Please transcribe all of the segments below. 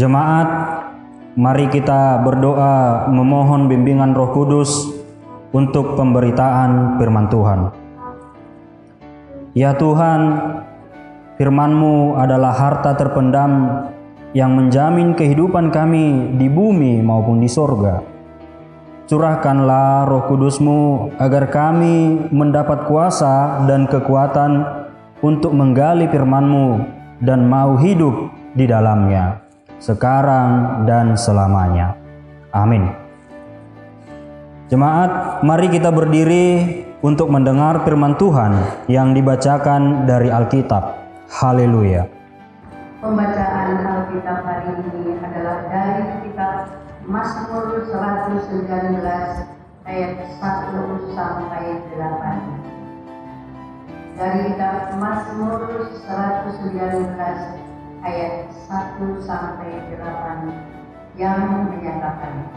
Jemaat, mari kita berdoa memohon bimbingan Roh Kudus untuk pemberitaan firman Tuhan. Ya Tuhan, firman-Mu adalah harta terpendam yang menjamin kehidupan kami di bumi maupun di sorga. Curahkanlah Roh Kudus-Mu agar kami mendapat kuasa dan kekuatan untuk menggali firman-Mu dan mau hidup di dalamnya, sekarang dan selamanya. Amin. Jemaat, mari kita berdiri untuk mendengar firman Tuhan yang dibacakan dari Alkitab. Haleluya. Pembacaan Alkitab hari ini adalah dari kitab Mazmur 119 ayat 1 sampai 8. Dari kitab Mazmur 119 ayat 1 sampai 8 yang menyatakan,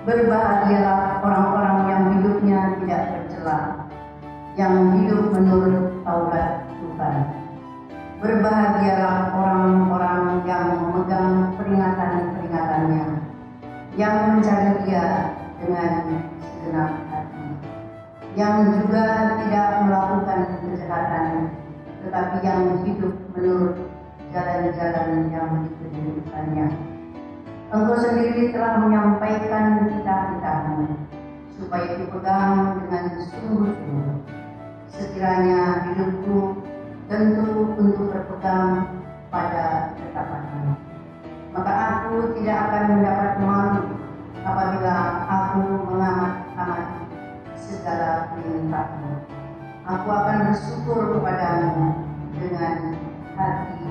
berbahagialah orang-orang yang hidupnya tidak tercela, yang hidup menurut Taurat Tuhan. Berbahagialah orang-orang yang memegang peringatan-peringatannya, yang mencari Dia dengan segenap hati, yang juga tidak melakukan kejahatan, tetapi yang hidup menurut jalan-jalan yang ditunjukkannya. Engkau sendiri telah menyampaikan cita-citamu, supaya dipegang dengan sungguh-sungguh. Sekiranya hidupku tentu untuk berpegang pada ketetapan-Mu, maka aku tidak akan mendapat malu apabila aku mengamat-amati segala perintah-Mu. Aku akan bersyukur kepadamu dengan hati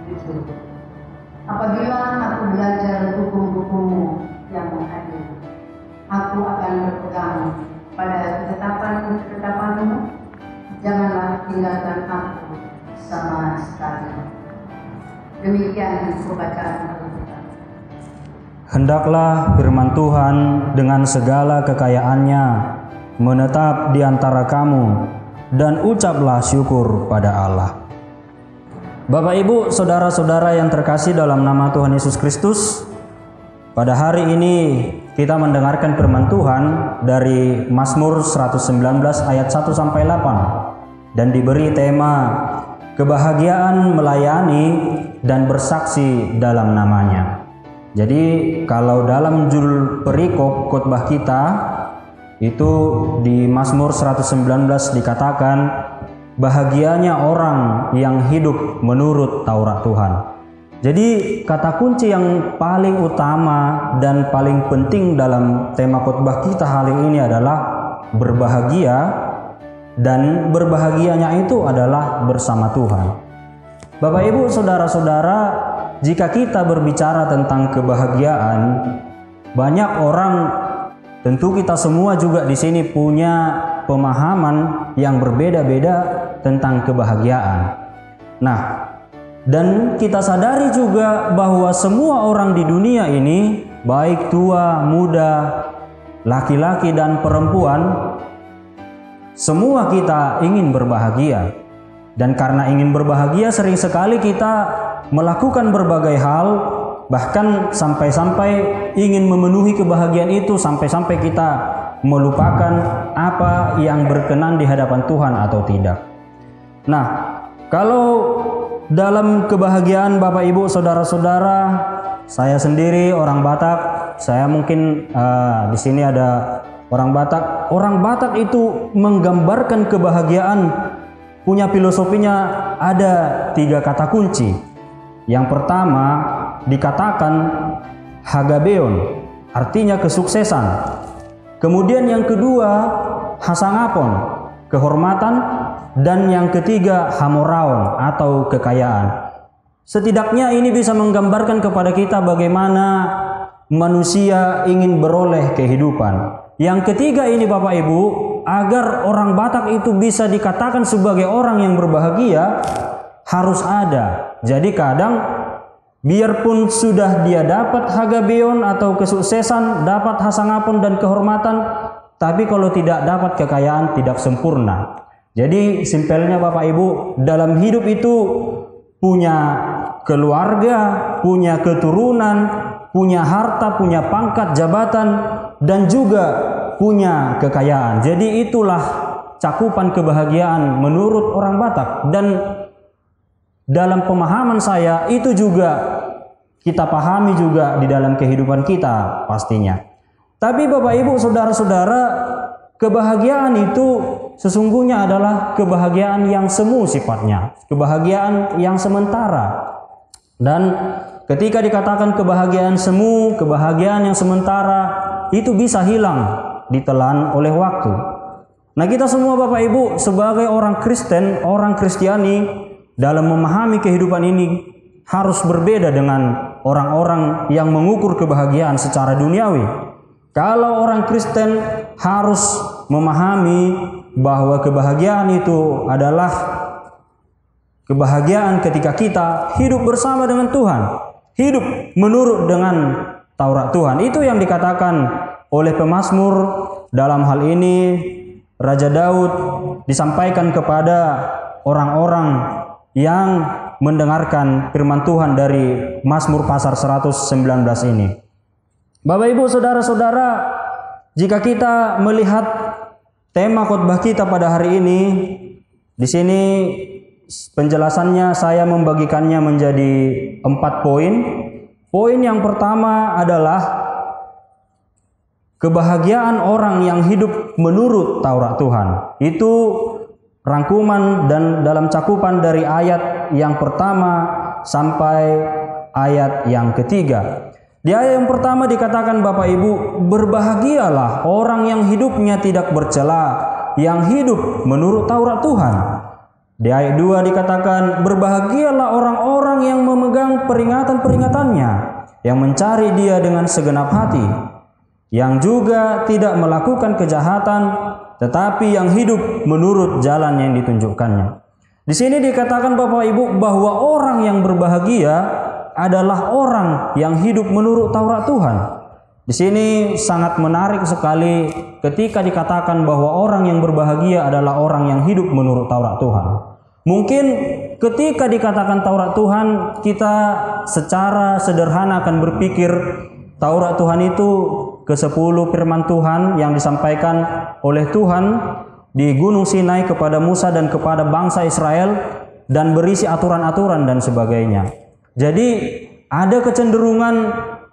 jujur. Apabila aku belajar hukum-hukum-Mu yang adil, aku akan berpegang pada ketetapan-ketetapan-Mu. Janganlah tinggalkan aku sama sekali. Demikian pembacaan Alkitab. Hendaklah firman Tuhan dengan segala kekayaannya menetap di antara kamu, dan ucaplah syukur pada Allah. Bapak, Ibu, saudara-saudara yang terkasih dalam nama Tuhan Yesus Kristus, pada hari ini kita mendengarkan firman Tuhan dari Mazmur 119 ayat 1 sampai 8 dan diberi tema kebahagiaan melayani dan bersaksi dalam namanya. Jadi kalau dalam judul perikop khotbah kita itu di Mazmur 119 dikatakan bahagianya orang yang hidup menurut Taurat Tuhan. Jadi kata kunci yang paling utama dan paling penting dalam tema khotbah kita hari ini adalah berbahagia, dan berbahagianya itu adalah bersama Tuhan. Bapak, Ibu, saudara-saudara, jika kita berbicara tentang kebahagiaan, banyak orang, tentu kita semua juga di sini punya pemahaman yang berbeda-beda tentang kebahagiaan. Nah, dan kita sadari juga bahwa semua orang di dunia ini, baik tua, muda, laki-laki dan perempuan, semua kita ingin berbahagia. Dan karena ingin berbahagia, sering sekali kita melakukan berbagai hal, bahkan sampai-sampai ingin memenuhi kebahagiaan itu, sampai-sampai kita melupakan apa yang berkenan di hadapan Tuhan atau tidak. Nah, kalau dalam kebahagiaan Bapak, Ibu, saudara-saudara, saya sendiri orang Batak, saya mungkin di sini ada orang Batak. Orang Batak itu menggambarkan kebahagiaan, punya filosofinya ada 3 kata kunci. Yang pertama dikatakan hagabeon, artinya kesuksesan. Kemudian yang kedua hasangapon, kehormatan. Dan yang ketiga hamoraon atau kekayaan. Setidaknya ini bisa menggambarkan kepada kita bagaimana manusia ingin beroleh kehidupan. Yang ketiga ini Bapak, Ibu, agar orang Batak itu bisa dikatakan sebagai orang yang berbahagia, harus ada. Jadi kadang biarpun sudah dia dapat hagabeon atau kesuksesan, dapat hasangapon dan kehormatan, tapi kalau tidak dapat kekayaan, tidak sempurna. Jadi simpelnya Bapak, Ibu, dalam hidup itu punya keluarga, punya keturunan, punya harta, punya pangkat, jabatan, dan juga punya kekayaan. Jadi itulah cakupan kebahagiaan menurut orang Batak. Dan dalam pemahaman saya itu juga kita pahami juga di dalam kehidupan kita pastinya. Tapi Bapak Ibu saudara-saudara, kebahagiaan itu sesungguhnya adalah kebahagiaan yang semu sifatnya, kebahagiaan yang sementara. Dan ketika dikatakan kebahagiaan semu, kebahagiaan yang sementara, itu bisa hilang, ditelan oleh waktu. Nah, kita semua Bapak Ibu sebagai orang Kristen, orang Kristiani, dalam memahami kehidupan ini harus berbeda dengan orang-orang yang mengukur kebahagiaan secara duniawi. Kalau orang Kristen harus memahami bahwa kebahagiaan itu adalah kebahagiaan ketika kita hidup bersama dengan Tuhan, hidup menurut dengan Taurat Tuhan. Itu yang dikatakan oleh pemazmur. Dalam hal ini Raja Daud disampaikan kepada orang-orang yang mendengarkan firman Tuhan dari Mazmur pasal 119 ini. Bapak Ibu saudara-saudara, jika kita melihat tema khotbah kita pada hari ini, di sini penjelasannya saya membagikannya menjadi 4 poin. Poin yang pertama adalah kebahagiaan orang yang hidup menurut Taurat Tuhan. Itu rangkuman dan dalam cakupan dari ayat yang pertama sampai ayat yang ketiga. Di ayat yang pertama dikatakan Bapak Ibu, berbahagialah orang yang hidupnya tidak bercela, yang hidup menurut Taurat Tuhan. Di ayat 2 dikatakan, berbahagialah orang-orang yang memegang peringatan-peringatannya, yang mencari Dia dengan segenap hati, yang juga tidak melakukan kejahatan, tetapi yang hidup menurut jalan yang ditunjukkannya. Di sini dikatakan Bapak Ibu bahwa orang yang berbahagia adalah orang yang hidup menurut Taurat Tuhan. Di sini sangat menarik sekali ketika dikatakan bahwa orang yang berbahagia adalah orang yang hidup menurut Taurat Tuhan. Mungkin ketika dikatakan Taurat Tuhan, kita secara sederhana akan berpikir Taurat Tuhan itu ke-10 firman Tuhan yang disampaikan oleh Tuhan di Gunung Sinai kepada Musa dan kepada bangsa Israel, dan berisi aturan-aturan dan sebagainya. Jadi ada kecenderungan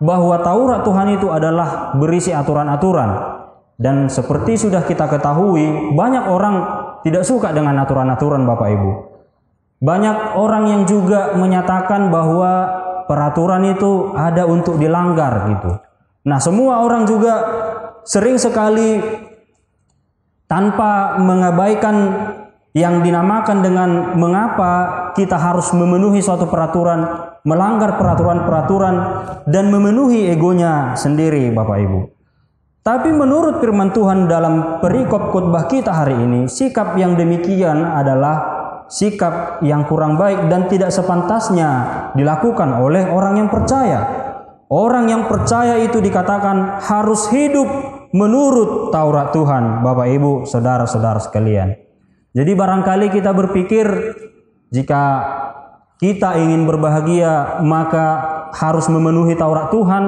bahwa Taurat Tuhan itu adalah berisi aturan-aturan. Dan seperti sudah kita ketahui, banyak orang tidak suka dengan aturan-aturan Bapak Ibu. Banyak orang yang juga menyatakan bahwa peraturan itu ada untuk dilanggar gitu. Nah, semua orang juga sering sekali tanpa mengabaikan yang dinamakan dengan mengapa kita harus memenuhi suatu peraturan, melanggar peraturan-peraturan dan memenuhi egonya sendiri Bapak Ibu. Tapi menurut firman Tuhan dalam perikop khotbah kita hari ini, sikap yang demikian adalah sikap yang kurang baik dan tidak sepantasnya dilakukan oleh orang yang percaya. Orang yang percaya itu dikatakan harus hidup menurut Taurat Tuhan, Bapak Ibu, saudara-saudara sekalian. Jadi barangkali kita berpikir jika kita ingin berbahagia maka harus memenuhi Taurat Tuhan,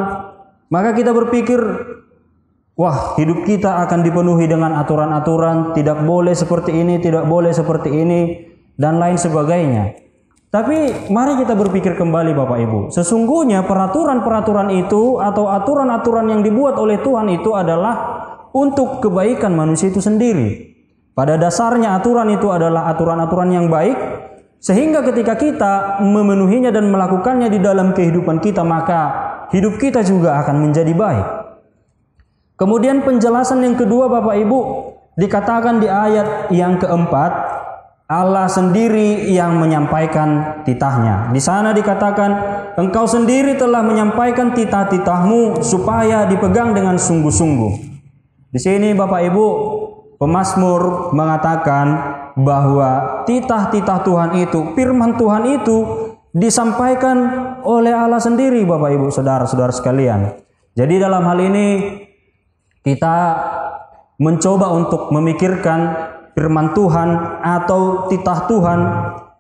maka kita berpikir, wah, hidup kita akan dipenuhi dengan aturan-aturan, tidak boleh seperti ini, tidak boleh seperti ini, dan lain sebagainya. Tapi mari kita berpikir kembali Bapak Ibu, sesungguhnya peraturan-peraturan itu atau aturan-aturan yang dibuat oleh Tuhan itu adalah untuk kebaikan manusia itu sendiri. Pada dasarnya aturan itu adalah aturan-aturan yang baik, sehingga ketika kita memenuhinya dan melakukannya di dalam kehidupan kita, maka hidup kita juga akan menjadi baik. Kemudian penjelasan yang kedua Bapak Ibu, dikatakan di ayat yang keempat, Allah sendiri yang menyampaikan titahnya. Di sana dikatakan, engkau sendiri telah menyampaikan titah-titahmu supaya dipegang dengan sungguh-sungguh. Di sini Bapak Ibu, pemazmur mengatakan bahwa titah-titah Tuhan itu, firman Tuhan itu disampaikan oleh Allah sendiri Bapak Ibu, saudara-saudara sekalian. Jadi dalam hal ini kita mencoba untuk memikirkan firman Tuhan atau titah Tuhan.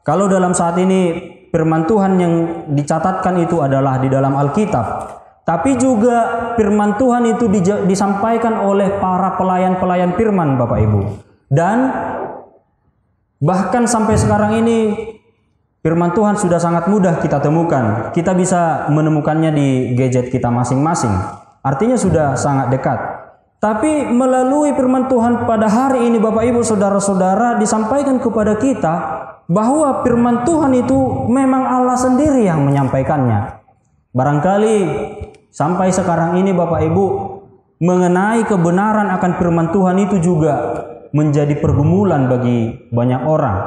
Kalau dalam saat ini firman Tuhan yang dicatatkan itu adalah di dalam Alkitab, tapi juga firman Tuhan itu disampaikan oleh para pelayan-pelayan firman, Bapak Ibu. Dan bahkan sampai sekarang ini firman Tuhan sudah sangat mudah kita temukan. Kita bisa menemukannya di gadget kita masing-masing. Artinya sudah sangat dekat. Tapi melalui firman Tuhan pada hari ini, Bapak Ibu saudara-saudara, disampaikan kepada kita bahwa firman Tuhan itu memang Allah sendiri yang menyampaikannya. Barangkali sampai sekarang ini Bapak Ibu mengenai kebenaran akan firman Tuhan itu juga menjadi pergumulan bagi banyak orang.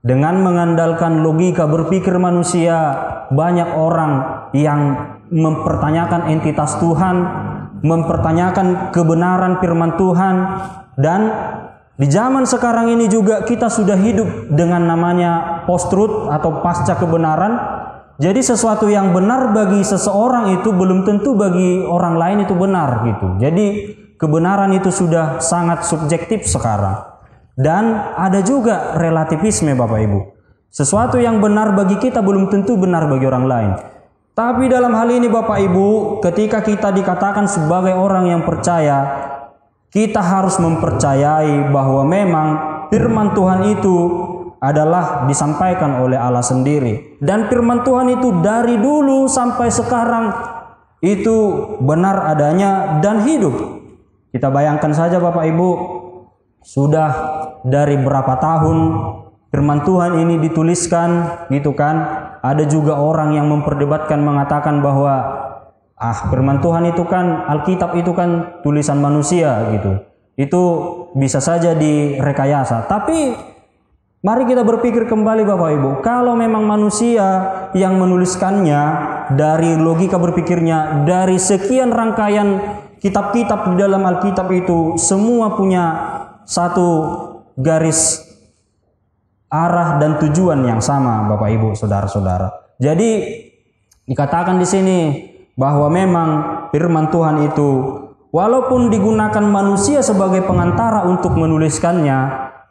Dengan mengandalkan logika berpikir manusia, banyak orang yang mempertanyakan entitas Tuhan, mempertanyakan kebenaran firman Tuhan. Dan di zaman sekarang ini juga kita sudah hidup dengan namanya post-truth atau pasca kebenaran. Jadi sesuatu yang benar bagi seseorang itu belum tentu bagi orang lain itu benar gitu. Jadi kebenaran itu sudah sangat subjektif sekarang. Dan ada juga relativisme, Bapak Ibu. Sesuatu yang benar bagi kita belum tentu benar bagi orang lain. Tapi dalam hal ini Bapak Ibu, ketika kita dikatakan sebagai orang yang percaya, kita harus mempercayai bahwa memang firman Tuhan itu adalah disampaikan oleh Allah sendiri. Dan firman Tuhan itu dari dulu sampai sekarang itu benar adanya dan hidup. Kita bayangkan saja Bapak Ibu, sudah dari berapa tahun firman Tuhan ini dituliskan gitu kan. Ada juga orang yang memperdebatkan mengatakan bahwa firman Tuhan itu kan, Alkitab itu kan tulisan manusia gitu. Itu bisa saja direkayasa. Tapi mari kita berpikir kembali Bapak Ibu, kalau memang manusia yang menuliskannya, dari logika berpikirnya, dari sekian rangkaian kitab-kitab di dalam Alkitab itu semua punya satu garis arah dan tujuan yang sama, Bapak Ibu, saudara-saudara. Jadi dikatakan di sini bahwa memang firman Tuhan itu walaupun digunakan manusia sebagai pengantara untuk menuliskannya,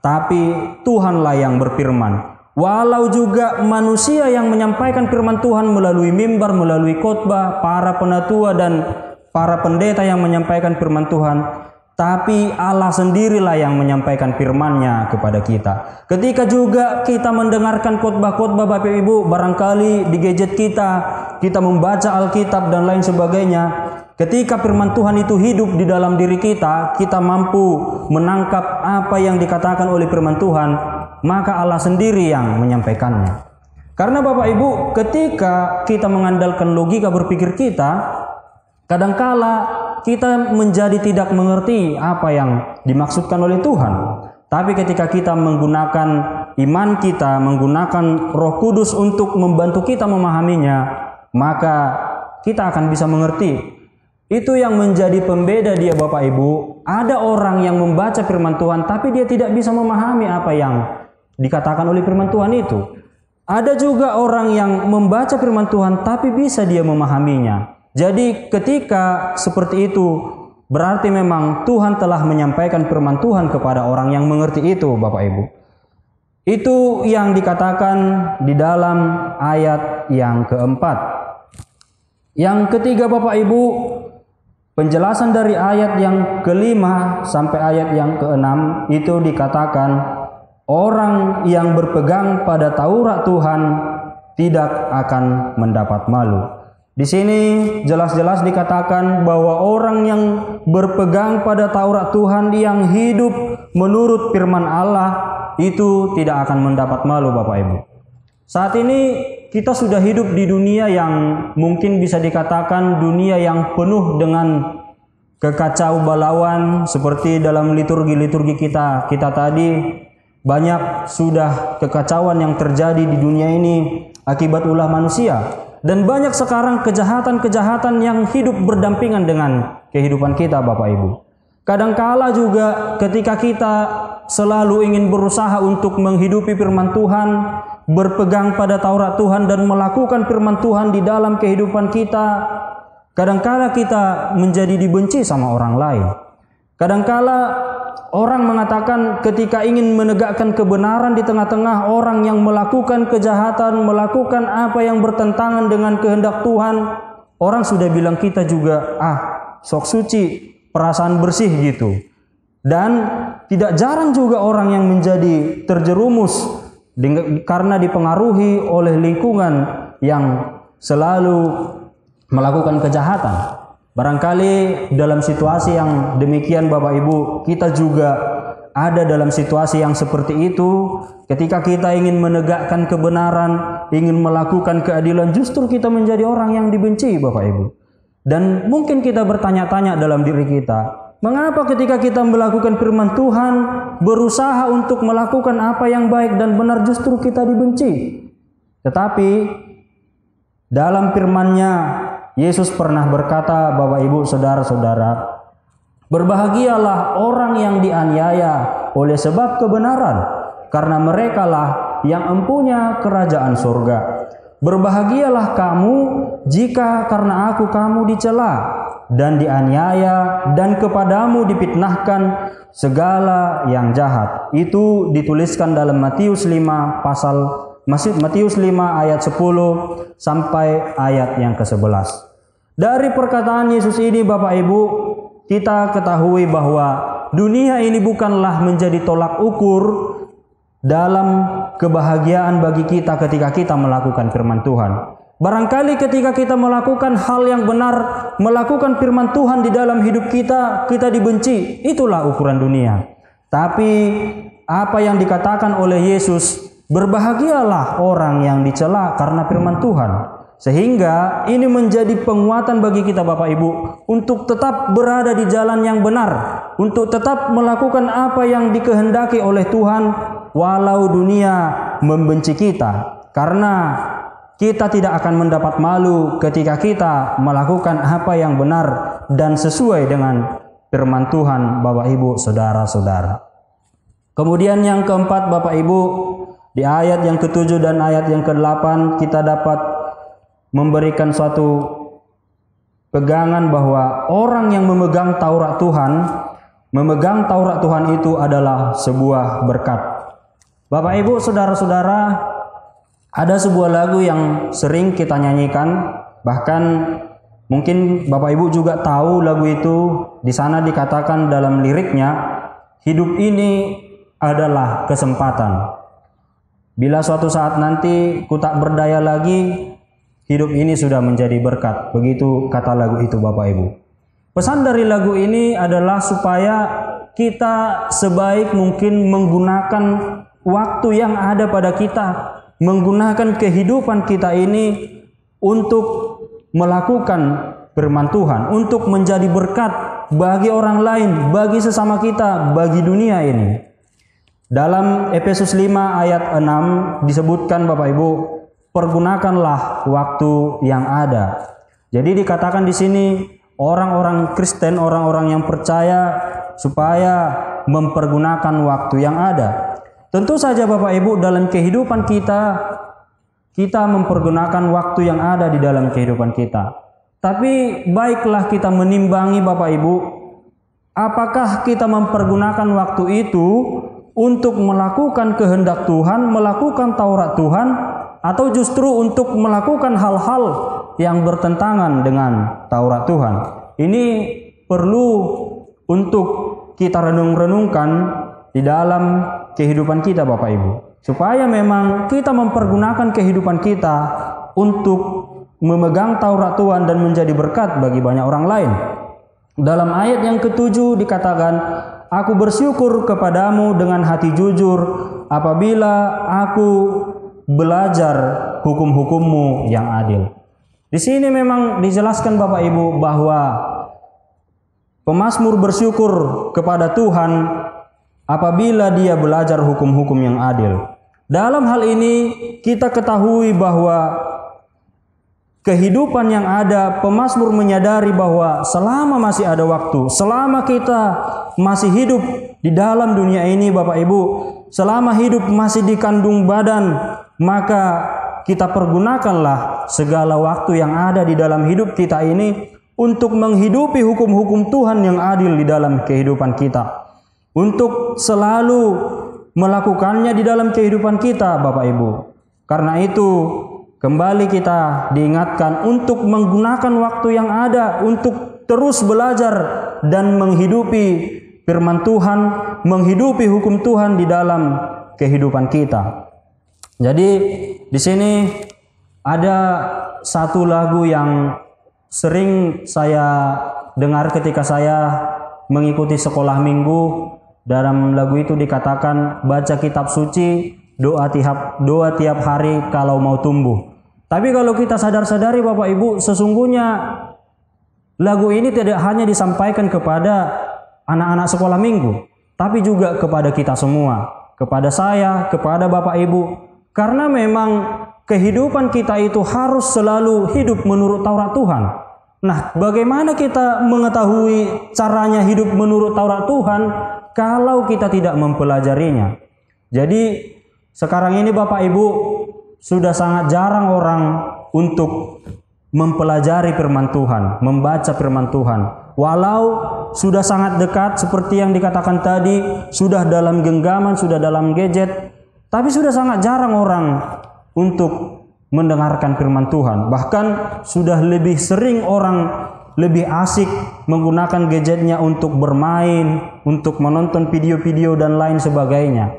tapi Tuhanlah yang berfirman. Walau juga manusia yang menyampaikan firman Tuhan melalui mimbar, melalui khotbah, para penatua dan para pendeta yang menyampaikan firman Tuhan, tapi Allah sendirilah yang menyampaikan firman-Nya kepada kita. Ketika juga kita mendengarkan khotbah-khotbah Bapak Ibu, barangkali di gadget kita membaca Alkitab dan lain sebagainya. Ketika firman Tuhan itu hidup di dalam diri kita mampu menangkap apa yang dikatakan oleh firman Tuhan, maka Allah sendiri yang menyampaikannya. Karena Bapak Ibu, ketika kita mengandalkan logika berpikir kita, kadangkala kita menjadi tidak mengerti apa yang dimaksudkan oleh Tuhan. Tapi ketika kita menggunakan iman kita, menggunakan Roh Kudus untuk membantu kita memahaminya, maka kita akan bisa mengerti. Itu yang menjadi pembeda dia Bapak Ibu. Ada orang yang membaca firman Tuhan tapi dia tidak bisa memahami apa yang dikatakan oleh firman Tuhan itu. Ada juga orang yang membaca firman Tuhan tapi bisa dia memahaminya. Jadi ketika seperti itu, berarti memang Tuhan telah menyampaikan firman Tuhan kepada orang yang mengerti itu, Bapak Ibu. Itu yang dikatakan di dalam ayat yang keempat. Yang ketiga Bapak Ibu, penjelasan dari ayat yang kelima sampai ayat yang keenam itu dikatakan, orang yang berpegang pada Taurat Tuhan tidak akan mendapat malu. Di sini jelas-jelas dikatakan bahwa orang yang berpegang pada Taurat Tuhan yang hidup menurut firman Allah itu tidak akan mendapat malu Bapak Ibu. Saat ini kita sudah hidup di dunia yang mungkin bisa dikatakan dunia yang penuh dengan kekacau balauan seperti dalam liturgi-liturgi kita tadi. Banyak sudah kekacauan yang terjadi di dunia ini akibat ulah manusia. Dan banyak sekarang kejahatan-kejahatan yang hidup berdampingan dengan kehidupan kita Bapak Ibu. Kadangkala juga ketika kita selalu ingin berusaha untuk menghidupi firman Tuhan, berpegang pada Taurat Tuhan dan melakukan firman Tuhan di dalam kehidupan kita, kadangkala kita menjadi dibenci sama orang lain. Kadangkala orang mengatakan ketika ingin menegakkan kebenaran di tengah-tengah orang yang melakukan kejahatan, melakukan apa yang bertentangan dengan kehendak Tuhan, orang sudah bilang kita juga sok suci, perasaan bersih gitu. Dan tidak jarang juga orang yang menjadi terjerumus karena dipengaruhi oleh lingkungan yang selalu melakukan kejahatan. Barangkali dalam situasi yang demikian Bapak Ibu, kita juga ada dalam situasi yang seperti itu. Ketika kita ingin menegakkan kebenaran, ingin melakukan keadilan, justru kita menjadi orang yang dibenci Bapak Ibu. Dan mungkin kita bertanya-tanya dalam diri kita, mengapa ketika kita melakukan firman Tuhan, berusaha untuk melakukan apa yang baik dan benar, justru kita dibenci? Tetapi dalam firman-Nya, Yesus pernah berkata, Bapak Ibu, saudara-saudara, berbahagialah orang yang dianiaya oleh sebab kebenaran, karena merekalah yang empunya kerajaan surga. Berbahagialah kamu jika karena aku kamu dicela dan dianiaya dan kepadamu difitnahkan segala yang jahat. Itu dituliskan dalam Matius 5 ayat 10 sampai ayat yang ke-11. Dari perkataan Yesus ini Bapak Ibu, kita ketahui bahwa dunia ini bukanlah menjadi tolak ukur dalam kebahagiaan bagi kita ketika kita melakukan firman Tuhan. Barangkali ketika kita melakukan hal yang benar, melakukan firman Tuhan di dalam hidup kita, kita dibenci. Itulah ukuran dunia. Tapi apa yang dikatakan oleh Yesus, berbahagialah orang yang dicela karena firman Tuhan. Sehingga ini menjadi penguatan bagi kita Bapak Ibu untuk tetap berada di jalan yang benar, untuk tetap melakukan apa yang dikehendaki oleh Tuhan walau dunia membenci kita. Karena kita tidak akan mendapat malu ketika kita melakukan apa yang benar dan sesuai dengan firman Tuhan Bapak Ibu, saudara-saudara. Kemudian yang keempat Bapak Ibu, di ayat yang ke-7 dan ayat yang ke-8 kita dapat memberikan suatu pegangan bahwa orang yang memegang Taurat Tuhan itu adalah sebuah berkat. Bapak Ibu, saudara-saudara, ada sebuah lagu yang sering kita nyanyikan, bahkan mungkin Bapak Ibu juga tahu lagu itu. Di sana dikatakan dalam liriknya, hidup ini adalah kesempatan. Bila suatu saat nanti ku tak berdaya lagi, hidup ini sudah menjadi berkat. Begitu kata lagu itu Bapak Ibu. Pesan dari lagu ini adalah supaya kita sebaik mungkin menggunakan waktu yang ada pada kita, menggunakan kehidupan kita ini untuk melakukan firman Tuhan, untuk menjadi berkat bagi orang lain, bagi sesama kita, bagi dunia ini. Dalam Efesus 5 ayat 6 disebutkan Bapak Ibu, pergunakanlah waktu yang ada. Jadi dikatakan di sini orang-orang Kristen, orang-orang yang percaya supaya mempergunakan waktu yang ada. Tentu saja Bapak Ibu, dalam kehidupan kita mempergunakan waktu yang ada di dalam kehidupan kita. Tapi baiklah kita menimbangi Bapak Ibu, apakah kita mempergunakan waktu itu untuk melakukan kehendak Tuhan, melakukan Taurat Tuhan, atau justru untuk melakukan hal-hal yang bertentangan dengan Taurat Tuhan. Ini perlu untuk kita renung-renungkan di dalam kehidupan kita Bapak Ibu. Supaya memang kita mempergunakan kehidupan kita untuk memegang Taurat Tuhan dan menjadi berkat bagi banyak orang lain. Dalam ayat yang ke-7 dikatakan, aku bersyukur kepadamu dengan hati jujur apabila aku belajar hukum-hukummu yang adil. Di sini memang dijelaskan Bapak Ibu bahwa pemazmur bersyukur kepada Tuhan apabila dia belajar hukum-hukum yang adil. Dalam hal ini kita ketahui bahwa kehidupan yang ada, pemazmur menyadari bahwa selama masih ada waktu, selama kita masih hidup di dalam dunia ini Bapak Ibu, selama hidup masih di kandung badan, maka kita pergunakanlah segala waktu yang ada di dalam hidup kita ini untuk menghidupi hukum-hukum Tuhan yang adil di dalam kehidupan kita. untuk selalu melakukannya di dalam kehidupan kita, Bapak Ibu. Karena itu, kembali kita diingatkan untuk menggunakan waktu yang ada untuk terus belajar dan menghidupi firman Tuhan, menghidupi hukum Tuhan di dalam kehidupan kita. Jadi di sini ada satu lagu yang sering saya dengar ketika saya mengikuti sekolah minggu. Dalam lagu itu dikatakan baca kitab suci, doa tiap hari kalau mau tumbuh. Tapi kalau kita sadar-sadari Bapak Ibu, sesungguhnya lagu ini tidak hanya disampaikan kepada anak-anak sekolah minggu, tapi juga kepada kita semua, kepada saya, kepada Bapak Ibu. Karena memang kehidupan kita itu harus selalu hidup menurut Taurat Tuhan. Nah, bagaimana kita mengetahui caranya hidup menurut Taurat Tuhan kalau kita tidak mempelajarinya? Jadi sekarang ini Bapak Ibu sudah sangat jarang orang untuk mempelajari firman Tuhan, membaca firman Tuhan. Walau sudah sangat dekat seperti yang dikatakan tadi, sudah dalam genggaman, sudah dalam gadget, tapi sudah sangat jarang orang untuk mendengarkan firman Tuhan. Bahkan sudah lebih sering orang lebih asik menggunakan gadgetnya untuk bermain, untuk menonton video-video dan lain sebagainya.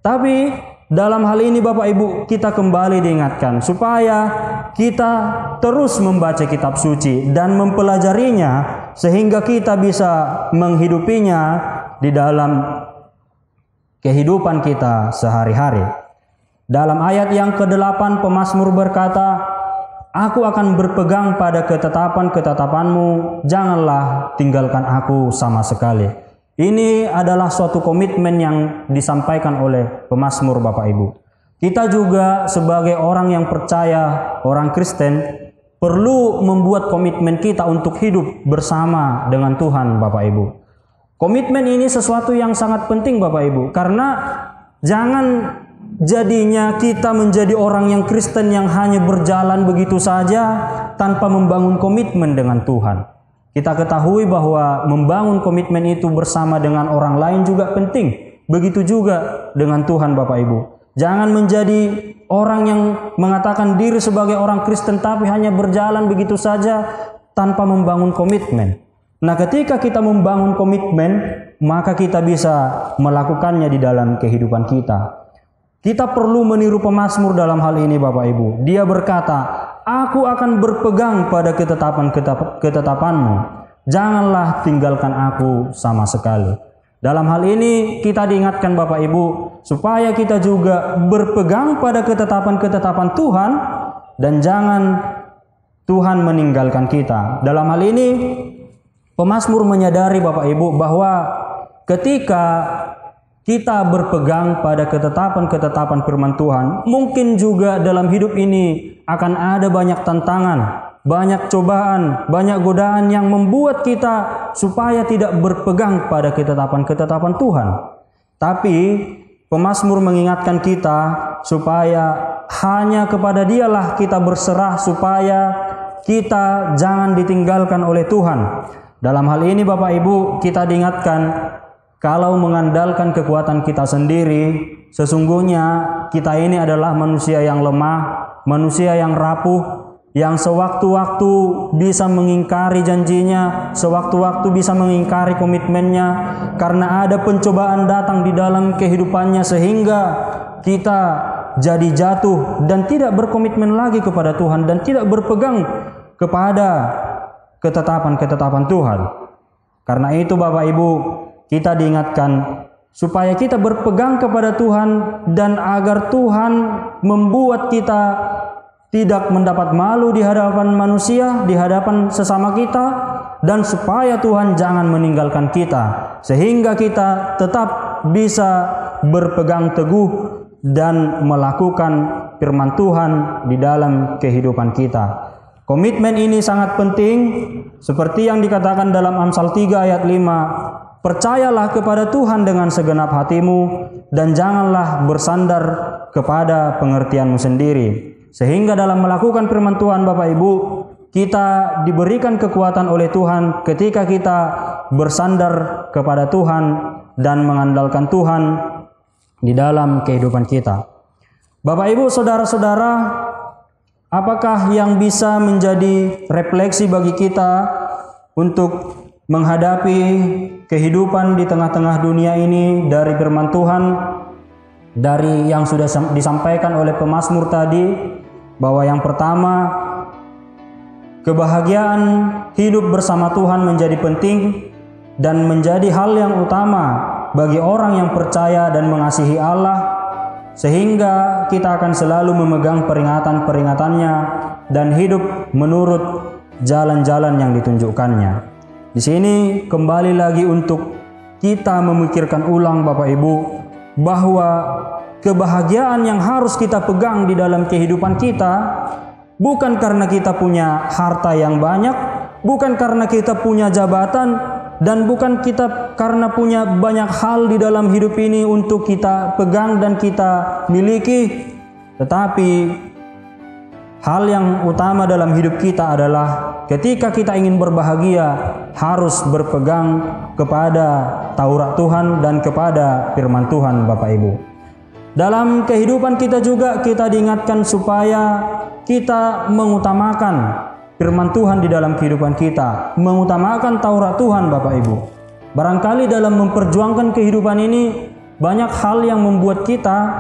Tapi dalam hal ini Bapak Ibu, kita kembali diingatkan supaya kita terus membaca kitab suci dan mempelajarinya sehingga kita bisa menghidupinya di dalam kehidupan kita sehari-hari. Dalam ayat yang ke-8 pemazmur berkata, "Aku akan berpegang pada ketetapan-ketetapanmu, janganlah tinggalkan aku sama sekali." Ini adalah suatu komitmen yang disampaikan oleh pemazmur Bapak Ibu. Kita juga sebagai orang yang percaya, orang Kristen, perlu membuat komitmen kita untuk hidup bersama dengan Tuhan Bapak Ibu. Komitmen ini sesuatu yang sangat penting Bapak Ibu, karena jangan jadinya kita menjadi orang yang Kristen yang hanya berjalan begitu saja tanpa membangun komitmen dengan Tuhan. Kita ketahui bahwa membangun komitmen itu bersama dengan orang lain juga penting. Begitu juga dengan Tuhan Bapak Ibu. Jangan menjadi orang yang mengatakan diri sebagai orang Kristen tapi hanya berjalan begitu saja tanpa membangun komitmen. Nah, ketika kita membangun komitmen, maka kita bisa melakukannya di dalam kehidupan kita. Kita perlu meniru pemazmur dalam hal ini Bapak Ibu. Dia berkata, "Aku akan berpegang pada ketetapanmu. Janganlah tinggalkan aku sama sekali." Dalam hal ini kita diingatkan Bapak Ibu supaya kita juga berpegang pada ketetapan-ketetapan Tuhan dan jangan Tuhan meninggalkan kita. Dalam hal ini pemazmur menyadari Bapak Ibu bahwa ketika kita berpegang pada ketetapan-ketetapan firman Tuhan, mungkin juga dalam hidup ini akan ada banyak tantangan, banyak cobaan, banyak godaan yang membuat kita supaya tidak berpegang pada ketetapan-ketetapan Tuhan. Tapi pemazmur mengingatkan kita supaya hanya kepada Dialah kita berserah supaya kita jangan ditinggalkan oleh Tuhan. Dalam hal ini Bapak Ibu, kita diingatkan kalau mengandalkan kekuatan kita sendiri, sesungguhnya kita ini adalah manusia yang lemah, manusia yang rapuh, yang sewaktu-waktu bisa mengingkari janjinya, sewaktu-waktu bisa mengingkari komitmennya, karena ada pencobaan datang di dalam kehidupannya sehingga kita jadi jatuh dan tidak berkomitmen lagi kepada Tuhan dan tidak berpegang kepada ketetapan-ketetapan Tuhan. Karena itu Bapak Ibu, kita diingatkan supaya kita berpegang kepada Tuhan dan agar Tuhan membuat kita tidak mendapat malu di hadapan manusia, di hadapan sesama kita, dan supaya Tuhan jangan meninggalkan kita sehingga kita tetap bisa berpegang teguh dan melakukan firman Tuhan di dalam kehidupan kita. Komitmen ini sangat penting seperti yang dikatakan dalam Amsal 3 ayat 5. "Percayalah kepada Tuhan dengan segenap hatimu dan janganlah bersandar kepada pengertianmu sendiri." Sehingga dalam melakukan firman Tuhan Bapak Ibu, kita diberikan kekuatan oleh Tuhan ketika kita bersandar kepada Tuhan dan mengandalkan Tuhan di dalam kehidupan kita. Bapak Ibu, saudara-saudara, apakah yang bisa menjadi refleksi bagi kita untuk menghadapi kehidupan di tengah-tengah dunia ini dari firman Tuhan, dari yang sudah disampaikan oleh pemazmur tadi, bahwa yang pertama, kebahagiaan hidup bersama Tuhan menjadi penting dan menjadi hal yang utama bagi orang yang percaya dan mengasihi Allah, sehingga kita akan selalu memegang peringatan-peringatannya dan hidup menurut jalan-jalan yang ditunjukkannya. Di sini kembali lagi untuk kita memikirkan ulang Bapak Ibu, bahwa kebahagiaan yang harus kita pegang di dalam kehidupan kita bukan karena kita punya harta yang banyak, bukan karena kita punya jabatan, dan bukan kita karena punya banyak hal di dalam hidup ini untuk kita pegang dan kita miliki. Tetapi hal yang utama dalam hidup kita adalah ketika kita ingin berbahagia, harus berpegang kepada Taurat Tuhan dan kepada firman Tuhan Bapak Ibu. Dalam kehidupan kita juga kita diingatkan supaya kita mengutamakan firman Tuhan di dalam kehidupan kita, mengutamakan Taurat Tuhan Bapak Ibu. Barangkali dalam memperjuangkan kehidupan ini banyak hal yang membuat kita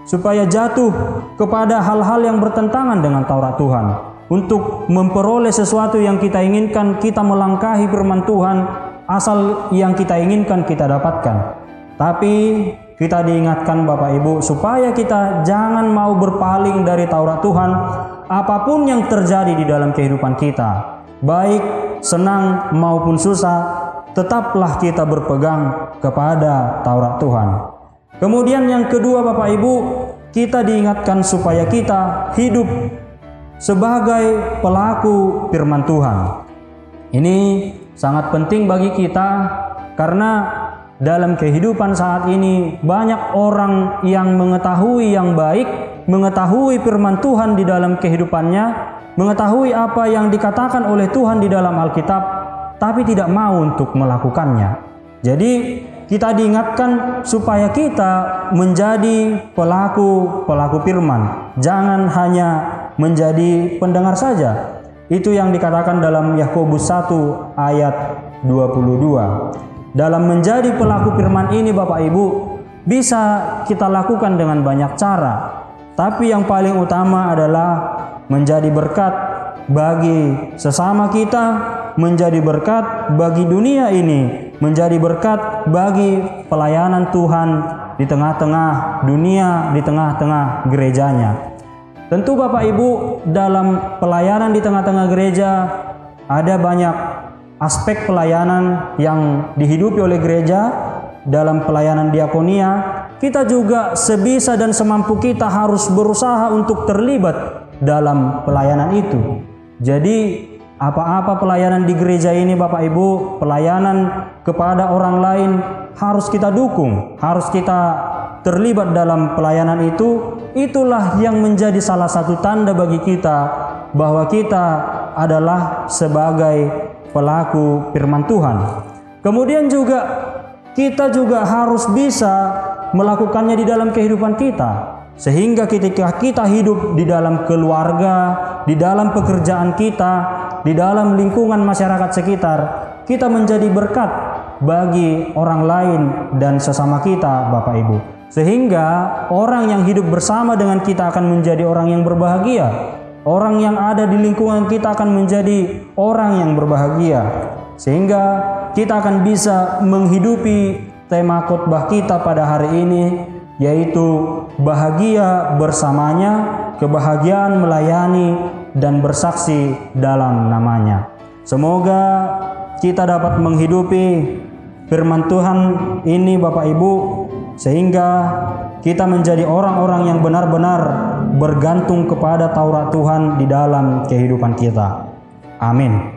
supaya jatuh kepada hal-hal yang bertentangan dengan Taurat Tuhan. Untuk memperoleh sesuatu yang kita inginkan, kita melangkahi firman Tuhan, asal yang kita inginkan kita dapatkan. Tapi kita diingatkan Bapak Ibu supaya kita jangan mau berpaling dari Taurat Tuhan apapun yang terjadi di dalam kehidupan kita. Baik senang maupun susah, tetaplah kita berpegang kepada Taurat Tuhan. Kemudian yang kedua Bapak Ibu, kita diingatkan supaya kita hidup sebagai pelaku firman Tuhan. Ini sangat penting bagi kita karena dalam kehidupan saat ini banyak orang yang mengetahui yang baik, mengetahui firman Tuhan di dalam kehidupannya, mengetahui apa yang dikatakan oleh Tuhan di dalam Alkitab, tapi tidak mau untuk melakukannya. Jadi kita diingatkan supaya kita menjadi pelaku firman, jangan hanya menjadi pendengar saja. Itu yang dikatakan dalam Yakobus 1 ayat 22. Dalam menjadi pelaku firman ini Bapak Ibu, bisa kita lakukan dengan banyak cara. Tapi yang paling utama adalah menjadi berkat bagi sesama kita, menjadi berkat bagi dunia ini, menjadi berkat bagi pelayanan Tuhan di tengah-tengah dunia, di tengah-tengah gerejanya. Tentu Bapak Ibu, dalam pelayanan di tengah-tengah gereja ada banyak aspek pelayanan yang dihidupi oleh gereja. Dalam pelayanan diakonia, kita juga sebisa dan semampu kita harus berusaha untuk terlibat dalam pelayanan itu. Jadi apa-apa pelayanan di gereja ini Bapak Ibu, pelayanan kepada orang lain harus kita dukung, harus kita terlibat dalam pelayanan itu. Itulah yang menjadi salah satu tanda bagi kita bahwa kita adalah sebagai pelaku firman Tuhan. Kemudian juga kita juga harus bisa melakukannya di dalam kehidupan kita, sehingga ketika kita hidup di dalam keluarga, di dalam pekerjaan kita, di dalam lingkungan masyarakat sekitar, kita menjadi berkat bagi orang lain dan sesama kita Bapak Ibu, sehingga orang yang hidup bersama dengan kita akan menjadi orang yang berbahagia. Orang yang ada di lingkungan kita akan menjadi orang yang berbahagia, sehingga kita akan bisa menghidupi tema khotbah kita pada hari ini, yaitu bahagia bersamanya, kebahagiaan melayani dan bersaksi dalam namanya. Semoga kita dapat menghidupi firman Tuhan ini Bapak Ibu, sehingga kita menjadi orang-orang yang benar-benar bergantung kepada Taurat Tuhan di dalam kehidupan kita. Amin.